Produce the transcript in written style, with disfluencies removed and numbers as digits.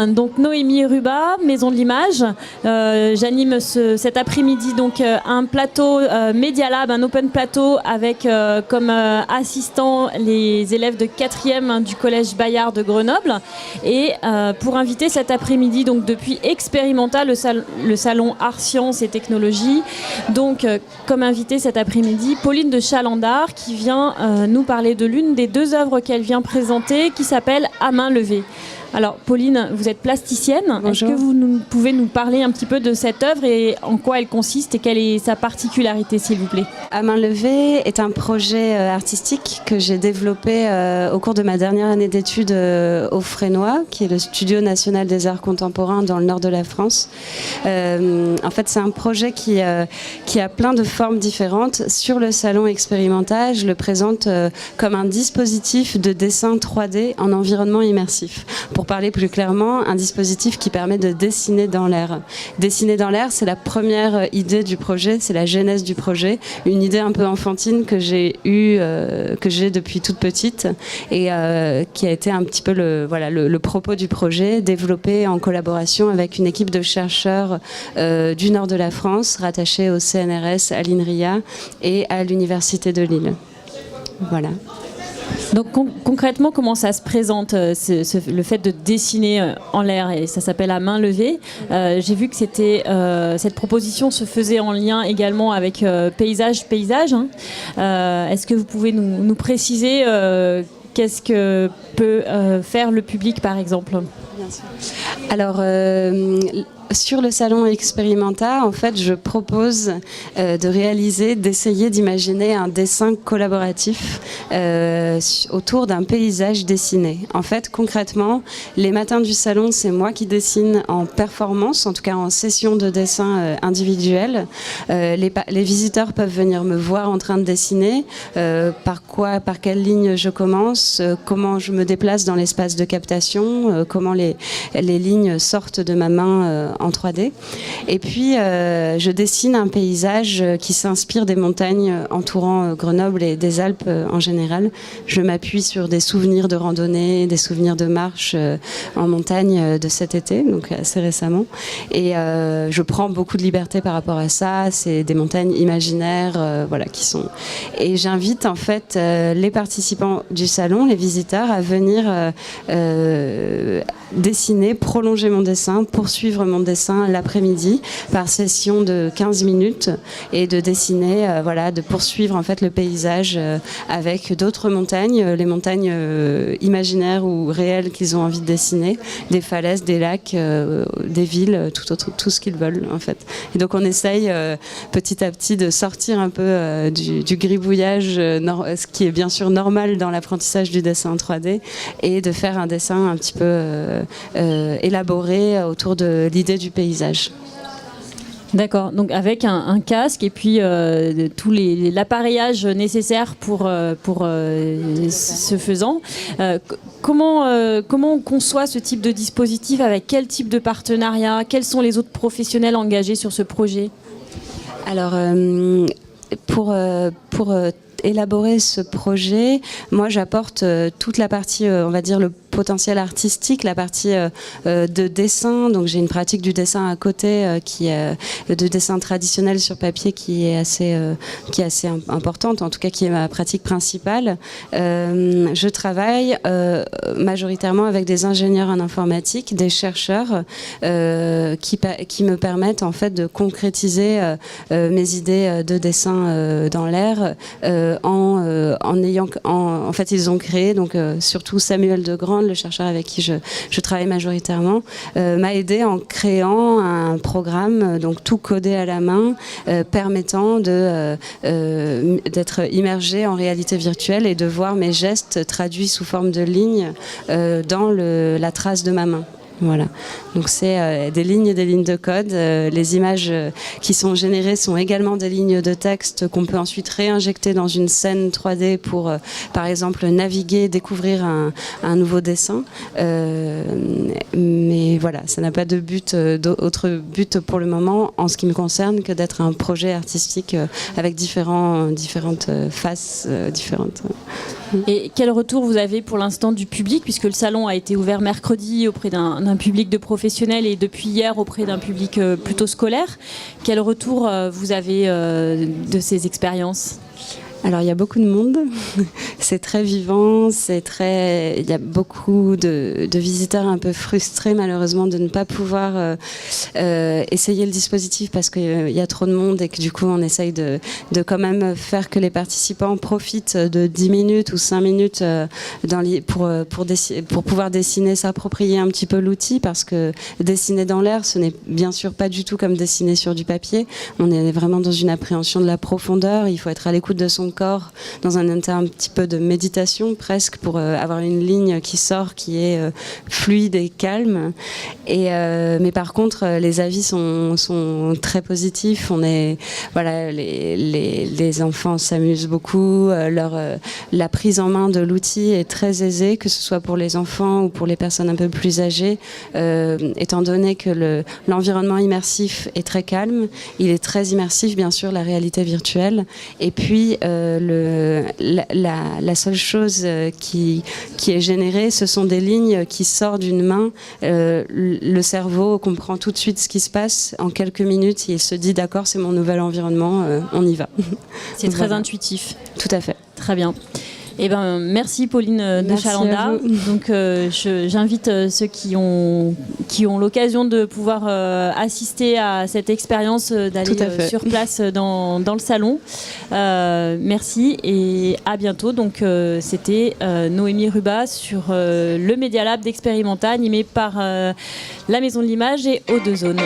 donc Noémie Rubat, Maison de l'Image. J'anime cet après-midi donc un plateau Media Lab, un open plateau avec comme assistants les élèves de 4e du collège Bayard de Grenoble. Et pour inviter cet après-midi, donc depuis Expérimenta, le salon Art, Sciences et Technologies, donc comme invité cet après-midi, Pauline de Chalandard qui vient nous parler de l'une des 2 œuvres qu'elle vient présenter qui s'appelle À main levée. Alors Pauline, vous êtes plasticienne. Bonjour. Est-ce que vous pouvez nous parler un petit peu de cette œuvre et en quoi elle consiste et quelle est sa particularité, s'il vous plaît? À main levée est un projet artistique que j'ai développé au cours de ma dernière année d'études au Frénois, qui est le Studio national des arts contemporains dans le nord de la France. En fait, c'est un projet qui a plein de formes différentes. Sur le salon Expérimenta, je le présente comme un dispositif de dessin 3D en environnement immersif. Pour parler plus clairement, un dispositif qui permet de dessiner dans l'air. Dessiner dans l'air, c'est la première idée du projet, c'est la genèse du projet, une idée un peu enfantine que j'ai depuis toute petite et qui a été un petit peu le propos du projet, développé en collaboration avec une équipe de chercheurs du nord de la France, rattachés au CNRS, à l'INRIA et à l'Université de Lille. Voilà. Donc concrètement, comment ça se présente, le fait de dessiner en l'air, et ça s'appelle À main levée. J'ai vu que cette proposition se faisait en lien également avec Paysage. Est-ce que vous pouvez nous préciser qu'est-ce que peut faire le public, par exemple? Bien sûr. Alors, sur le salon Expérimenta, en fait, je propose d'essayer d'imaginer un dessin collaboratif autour d'un paysage dessiné. En fait, concrètement, les matins du salon, c'est moi qui dessine en performance, en tout cas en session de dessin individuelle. Les visiteurs peuvent venir me voir en train de dessiner, par quelle ligne je commence, comment je me déplace dans l'espace de captation, comment les lignes sortent de ma main en 3D. Et puis, je dessine un paysage qui s'inspire des montagnes entourant Grenoble et des Alpes en général. Je m'appuie sur des souvenirs de randonnée, des souvenirs de marche en montagne de cet été, donc assez récemment. Et je prends beaucoup de liberté par rapport à ça. C'est des montagnes imaginaires, qui sont... Et j'invite en fait les participants du salon, les visiteurs, à venir dessiner, prolonger mon dessin, poursuivre mon dessin l'après-midi par session de 15 minutes et de dessiner, de poursuivre en fait le paysage avec d'autres montagnes, les montagnes imaginaires ou réelles qu'ils ont envie de dessiner, des falaises, des lacs, des villes, tout ce qu'ils veulent en fait. Et donc on essaye petit à petit de sortir un peu du gribouillage, ce qui est bien sûr normal dans l'apprentissage du dessin en 3D, et de faire un dessin un petit peu élaboré autour de l'idée du paysage. D'accord, donc avec un casque et puis tout l'appareillage nécessaire pour ce faisant. Comment on conçoit ce type de dispositif, avec quel type de partenariat? Quels sont les autres professionnels engagés sur ce projet? Alors, pour élaborer ce projet, moi j'apporte toute la partie, on va dire le potentiel artistique, la partie de dessin. Donc j'ai une pratique du dessin à côté de dessin traditionnel sur papier qui est assez importante, en tout cas qui est ma pratique principale. Je travaille majoritairement avec des ingénieurs en informatique, des chercheurs qui me permettent en fait de concrétiser mes idées de dessin dans l'air. En fait, ils ont créé, donc surtout Samuel Degrand, le chercheur avec qui je travaille majoritairement, m'a aidé en créant un programme, donc tout codé à la main, permettant d'être immergé en réalité virtuelle et de voir mes gestes traduits sous forme de lignes dans la trace de ma main. Voilà, donc c'est des lignes de code. Les images qui sont générées sont également des lignes de texte qu'on peut ensuite réinjecter dans une scène 3D pour, par exemple, naviguer, découvrir un nouveau dessin. Mais voilà, ça n'a pas de autre but pour le moment en ce qui me concerne que d'être un projet artistique avec différentes faces différentes. Et quel retour vous avez pour l'instant du public, puisque le salon a été ouvert mercredi auprès d'un public de professionnels et depuis hier auprès d'un public plutôt scolaire. Quel retour vous avez de ces expériences ? Alors il y a beaucoup de monde, c'est très vivant, il y a beaucoup de visiteurs un peu frustrés malheureusement de ne pas pouvoir essayer le dispositif parce qu'il y a trop de monde et que du coup on essaye de quand même faire que les participants profitent de 10 minutes ou 5 minutes pour pouvoir dessiner, s'approprier un petit peu l'outil, parce que dessiner dans l'air, ce n'est bien sûr pas du tout comme dessiner sur du papier. On est vraiment dans une appréhension de la profondeur, il faut être à l'écoute de son corps dans un petit peu de méditation presque pour avoir une ligne qui sort, qui est fluide et calme. Mais par contre, les avis sont très positifs. Les enfants s'amusent beaucoup. La prise en main de l'outil est très aisée, que ce soit pour les enfants ou pour les personnes un peu plus âgées, étant donné que l'environnement immersif est très calme. Il est très immersif, bien sûr, la réalité virtuelle. Et puis, la seule chose qui est générée, ce sont des lignes qui sortent d'une main. Le cerveau comprend tout de suite ce qui se passe. En quelques minutes, il se dit d'accord, c'est mon nouvel environnement, on y va. C'est très intuitif. Tout à fait. Très bien. Merci Pauline de Chalanda. Donc j'invite ceux qui ont l'occasion de pouvoir assister à cette expérience d'aller sur place dans le salon. Merci et à bientôt. Donc c'était Noémie Rubat sur le Media Lab d'Experimenta, animé par la Maison de l'Image et O2 Zone.